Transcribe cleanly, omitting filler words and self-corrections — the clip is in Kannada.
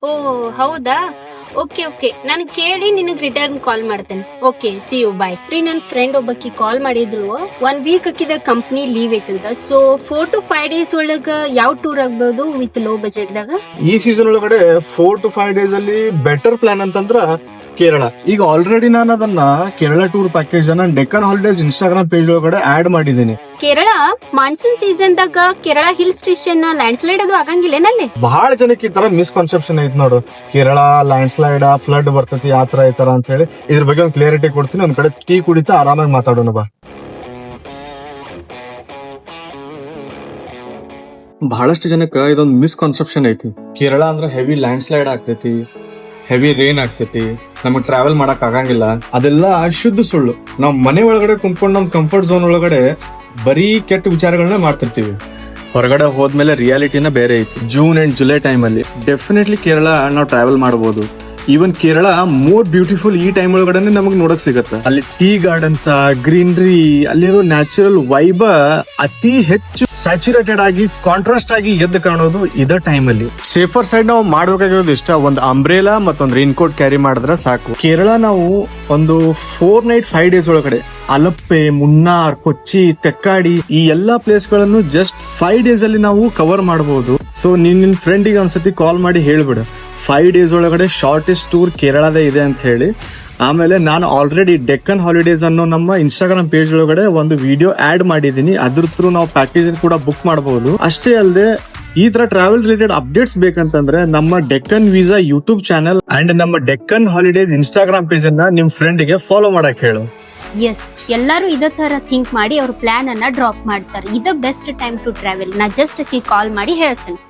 ಓ ಹೌದಾ, ಓಕೆ ಓಕೆ, ನಾನು ಕೇಳಿ ನಿನಗೆ ರಿಟರ್ನ್ ಕಾಲ್ ಮಾಡ್ತೇನೆ. Okay, see you, bye. ನನ್ನ ಫ್ರೆಂಡ್ ಒಬ್ಬಕಿ ಕಾಲ್ ಮಾಡಿದ್ರು, 1 ವೀಕ್ ಅಕ್ಕಿದ ಕಂಪ್ನಿ ಲೀವ್ ಐತಂತ. ಸೊ 4 to 5 days ಒಳಗ ಯಾವ ಟೂರ್ ಆಗ್ಬಹುದು ವಿತ್ ಲೋ ಬಜೆಟ್ ದಾಗ? ಈ ಸೀಸನ್ ಒಳಗಡೆ 4 to 5 days ಅಲ್ಲಿ ಬೆಟರ್ ಪ್ಲಾನ್ ಅಂತಂದ್ರ ಕೇರಳ. ಈಗ ಆಲ್ರೆಡಿ ನಾನು ಅದನ್ನ ಕೇರಳ ಟೂರ್ ಪ್ಯಾಕೇಜ್ ಅನ್ನ ಡೆಕ್ಕನ್ ಹಾಲಿಡೇಸ್ ಇನ್ಸ್ಟಾಗ್ರಾಮ್ ಪೇಜ್ ಒಳಗಡೆ ಆಡ್ ಮಾಡಿದೀನಿ. ಕೇರಳ ಮಾನ್ಸೂನ್ ಸೀಸನ್ ದಾಗ Kerala hill station land slide ಅದು ಆಗಂಗಿಲ್ಲ ನಲ್ಲಿ? ಬಹಳ ಜನಕ್ಕೆ ಈ ತರ ಮಿಸ್ಕನ್ಸೆಪ್ಷನ್ ಐತ್ ನೋಡು. ಕೇರಳ ಲ್ಯಾಂಡ್ ಸ್ಲೈಡ್ ಫ್ಲಡ್ ಬರ್ತೈತಿ ಆತರ ಈ ತರ ಅಂತ ಹೇಳಿ ಇದ್ರ ಬಗ್ಗೆ ಒಂದು ಕ್ಲಿಯರಿಟಿ ಕೊಡ್ತೀನಿ. ಒಂದ್ ಕಡೆ ಟೀ ಕುಡಿತಾ ಆರಾಮಾಗಿ ಮಾತಾಡೋಣ ಬಾ. ಬಹಳಷ್ಟು ಜನಕ್ಕೆ ಇದೊಂದು ಮಿಸ್ಕನ್ಸೆಪ್ಷನ್ ಐತಿ. ಕೇರಳ ಅಂದ್ರೆ ಹೆವಿ ಲ್ಯಾಂಡ್ ಸ್ಲೈಡ್ ಆಗ್ತೈತಿ, ಹೆವಿ ರೇನ್ ಆಗ್ತೈತಿ, ನಮಗ್ ಟ್ರಾವೆಲ್ ಮಾಡಕ್ ಆಗಂಗಿಲ್ಲ. ಅದೆಲ್ಲ ಶುದ್ಧ ಸುಳ್ಳು. ನಾವ್ ಮನೆ ಒಳಗಡೆ ಕುಂತ್ಕೊಂಡು ನಮ್ ಕಂಫರ್ಟ್ ಝೋನ್ ಒಳಗಡೆ ಬರೀ ಕೆಟ್ಟ ವಿಚಾರಗಳನ್ನ ಮಾಡ್ತಿರ್ತೀವಿ. ಹೊರಗಡೆ ಹೋದ್ಮೇಲೆ ರಿಯಾಲಿಟಿನ ಬೇರೆ ಐತಿ. ಜೂನ್ ಅಂಡ್ ಜುಲೈ ಟೈಮ್ ಅಲ್ಲಿ ಡೆಫಿನೆಟ್ಲಿ ಕೇರಳ ನಾವು ಟ್ರಾವೆಲ್ ಮಾಡಬಹುದು. ಈವನ್ ಕೇರಳ ಮೋರ್ ಬ್ಯೂಟಿಫುಲ್ ಈ ಟೈಮ್ ಒಳಗಡೆ ನಮಗ್ ನೋಡಕ್ ಸಿಗತ್ತೆ. ಅಲ್ಲಿ ಟೀ ಗಾರ್ಡನ್ಸ್, ಗ್ರೀನರಿ, ಅಲ್ಲಿರೋ ನ್ಯಾಚುರಲ್ ವೈಬ್ ಅತಿ ಹೆಚ್ಚು ಸ್ಯಾಚುರೇಟೆಡ್ ಆಗಿ ಕಾಂಟ್ರಾಸ್ಟ್ ಆಗಿ ಎದ್ದು ಕಾಣೋದು ಇದ ಟೈಮ್ ಅಲ್ಲಿ. ಸೇಫರ್ ಸೈಡ್ ನಾವು ಮಾಡ್ಬೇಕಾಗಿರೋದು ಇಷ್ಟ, ಒಂದು ಅಂಬ್ರೇಲಾ ಮತ್ತೊಂದು ರೈನ್ ಕೋಟ್ ಕ್ಯಾರಿ ಮಾಡಿದ್ರೆ ಸಾಕು. ಕೇರಳ ನಾವು ಒಂದು 4 night 5 days ಒಳಗಡೆ ಅಲಪ್ಪೆ, ಮುನ್ನಾರ್, ಕೊಚ್ಚಿ, ತೆಕ್ಕಾಡಿ ಈ ಎಲ್ಲಾ ಪ್ಲೇಸ್ ಗಳನ್ನು ಜಸ್ಟ್ 5 days ಅಲ್ಲಿ ನಾವು ಕವರ್ ಮಾಡಬಹುದು. ಸೊ ನಿನ್ ಫ್ರೆಂಡಿಗೆ ಒಂದ್ಸತಿ ಕಾಲ್ ಮಾಡಿ ಹೇಳ್ಬಿಡು 5 days ಒಳಗಡೆ ಶಾರ್ಟೆಸ್ಟ್ ಟೂರ್ ಕೇರಳದ ಇದೆ ಅಂತ ಹೇಳಿ. ಆಮೇಲೆ ನಾನು ಆಲ್ರೆಡಿ ಡೆಕ್ಕನ್ ಹಾಲಿಡೇಸ್ ಅನ್ನೋ ನಮ್ಮ ಇನ್ಸ್ಟಾಗ್ರಾಮ್ ಪೇಜ್ ಒಳಗಡೆ ಒಂದು ವಿಡಿಯೋ ಆಡ್ ಮಾಡಿದೀನಿ. ಅದ್ರ ಥ್ರೂ ನಾವು ಪ್ಯಾಕೇಜ್ ಕೂಡ ಬುಕ್ ಮಾಡಬಹುದು. ಅಷ್ಟೇ ಅಲ್ಲದೆ ಈ ತರ ಟ್ರಾವೆಲ್ ರಿಲೇಟೆಡ್ ಅಪ್ಡೇಟ್ಸ್ ಬೇಕಂತಂದ್ರೆ ನಮ್ಮ Deccan visa YouTube channel and ನಮ್ಮ ಡೆಕ್ಕನ್ ಹಾಲಿಡೇಸ್ ಇನ್ಸ್ಟಾಗ್ರಾಮ್ ಪೇಜ್ ಅನ್ನ ನಿಮ್ ಫ್ರೆಂಡ್ ಗೆ ಫಾಲೋ ಮಾಡಕ್ ಹೇಳು. ಎಸ್, ಎಲ್ಲರೂ ಇದೇ ತರ ಥಿಂಕ್ ಮಾಡಿ ಅವ್ರ ಪ್ಲಾನ್ ಅನ್ನ ಡ್ರಾಪ್ ಮಾಡ್ತಾರೆ. ಇದ ಬೆಸ್ಟ್ ಟೈಮ್ ಟು ಟ್ರಾವೆಲ್. ನಾ ಜಸ್ಟ್ ಕಾಲ್ ಮಾಡಿ ಹೇಳ್ತೇನೆ.